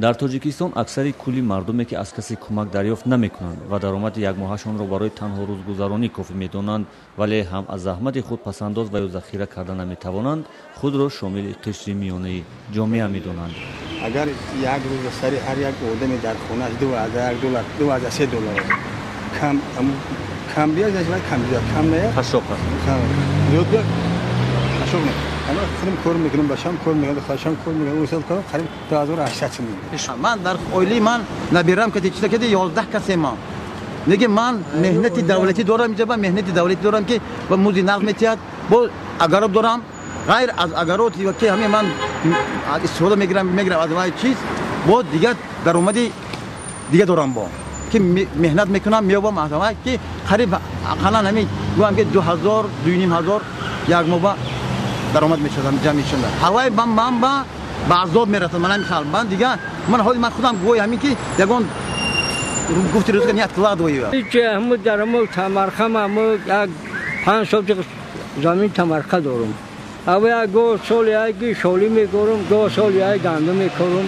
дар тоҷикистон аксари кулли мардуме ки аз касе кӯмак дарёфт намекунанд ва даромади якмоҳашонро барои танҳо рӯзгузаронӣ кофӣ медонанд, вале ҳам аз заҳмати худ пасандоз ва ё захира карда наметавонанд, худро шомили қишри миёнаи ҷомеа медонанд. агар як рӯза сари ҳар як одаме дар хонааш $2,000, $2,000 кам биёд кам биёд кам наяд қашоқ аст. зиёд биёд қашоқ не خودم کار میکنم باشم کار میکنم خواهشم کار میکنم وسط کارم قریب 2800 میلیون من در اویلی من نبیرم که چیزی که 11 کسی ما میگه من مهنت دولتی دارم اینجا با مهنت دولتی دارم که با موزی نقل میتیاد با اگراب دارم غیر از اگراتی و که همین من استفاده میگیرم از وای چیز با دیگه درآمدی دیگه دارم با که مهنت میکنم میوام از که قریب حالا همین گویم که 2000 2500 یک ماه درآمد میشدم جمع میشدم هوای من با آزاد میرفتم من نمیخوام من دیگه من حال من خودم گوی همین که یگان گفتی روز که نیت کلاد ویه چه همو درمو تمرخم همو یک 5 سال زمین تمرخ دارم اوه گو سال یک شالی میکردم گو سال یک گندم میکردم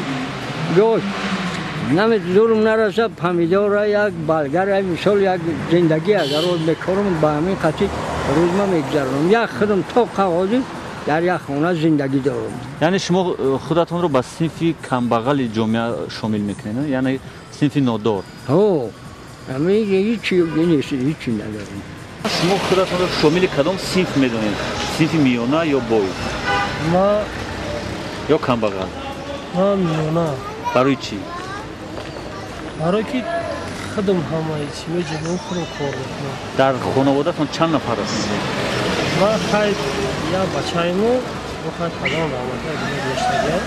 گو نمیدونم نرسه پمیدار یک بالگر مثال یک زندگی اگر روز میکردم با همین خاطر روز ما میگذرونم یک خودم تا قواعد در یک خانه زندگی دارم. یعنی شما خودتون رو به صنف کمبغل جامعه شامل میکنید یعنی صنف نادار؟ همین هیچی نیست هیچی نداریم. شما خودتون رو شامل کدام صنف میدونید؟ صنف میانه یا بای؟ ما یا کمبغل؟ ما میانه. برای چی؟ برای که خودم همه چی میجنم خودم کار میکنم. در خانواده‌تون چند نفر است؟ ما خیلی یا بچه‌مو بخواد خدام رامده دیگه میشتگه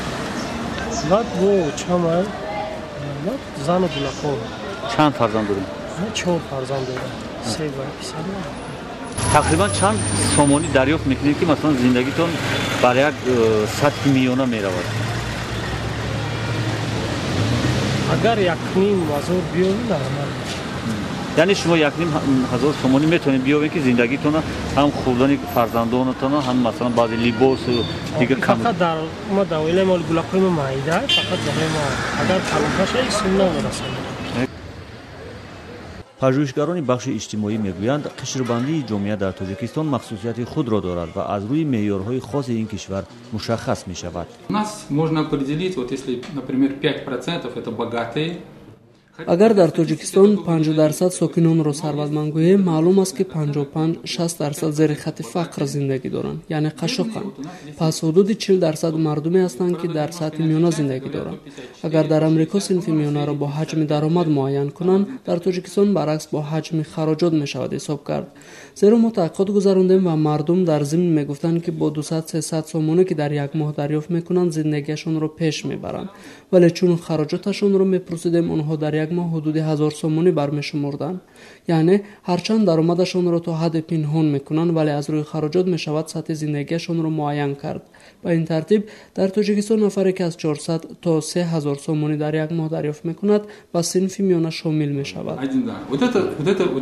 بعد بو چمن بعد زن و دلخور چند فرزند دارید؟ ما 4 فرزند دارم 3 پسر تقریبا چند سامانی دریافت میکنید که مثلا زندگیتون برای یک سطح میانه میرود؟ اگر 1.5 هزار بیایم نرمال یعنی شما 1.5 هزار سامانی میتونید بیاورید که زندگیتون هم خوردن فرزندانتون هم مثلا بعض لباس و دیگه کم فقط در ما دویله مال گلاقی ما مایده فقط برای ما اگر کلانکاش ای سنه میرسند. پژوهشگران بخش اجتماعی میگویند قشربندی جامعه در تاجیکستان مخصوصیت خود را دارد و از روی معیارهای خاص این کشور مشخص می شود. У нас можно определить, вот если, например, 5% это богатые. агар дар тоҷикистон 50% сокинонро сарватманд гӯем маълум аст ки 55-60% зери хати фақр зиндагӣ доранд яъне қашоқанд пас ҳудуди 40% мардуме ҳастанд ки дар сатҳи миёна зиндагӣ доранд агар дар амрико синфи миёнаро бо ҳаҷми даромад муайян кунанд дар тоҷикистон баръакс бо ҳаҷми хароҷот мешавад ҳисоб кард зеро мо таҳқиқот гузарондем ва мардум дар зимн мегуфтанд ки бо 200-300 сомоне ки дар як моҳ дарёфт мекунанд зиндагиашонро пеш мебаранд вале чун хароҷоташонро мепурсидем онҳо дар як моҳ ҳудуди 1000 сомонӣ бармешумурданд яъне ҳарчанд даромадашонро то ҳадде пинҳон мекунанд вале аз рӯи хароҷот мешавад сатҳи зиндагиашонро муайян кард ба ин тартиб дар тоҷикистон нафаре ки аз 400 то 3000 сомонӣ дар як моҳ дарёфт мекунад ба синфи миёна шомил мешавад. Вот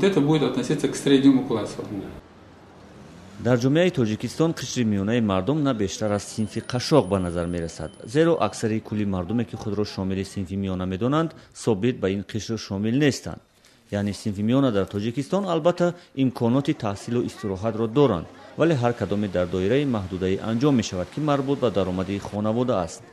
это будет относиться к среднему классу. дар ҷомеаи тоҷикистон қишри миёнаи мардум на бештар аз синфи қашоқ ба назар мерасад зеро аксари кулли мардуме ки худро шомили синфи миёна медонанд собит ба ин қишр шомил нестанд яъне синфи миёна дар тоҷикистон албатта имконоти таҳсилу истироҳатро доранд вале ҳар кадоме дар доираи маҳдудаи анҷом мешавад ки марбут ба даромади хонавода аст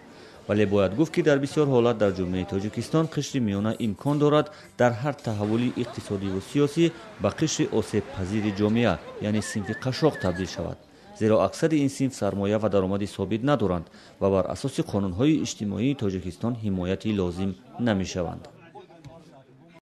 вале бояд гуфт ки дар бисёр ҳолат дар ҷомеаи тоҷикистон қишри миёна имкон дорад дар ҳар таҳаввули иқтисодиву сиёсӣ ба қишри осебпазири ҷомеа яъне синфи қашоқ табдил шавад зеро аксари ин синф сармоя ва даромади собит надоранд ва бар асоси қонунҳои иҷтимоии тоҷикистон ҳимояти лозим намешаванд.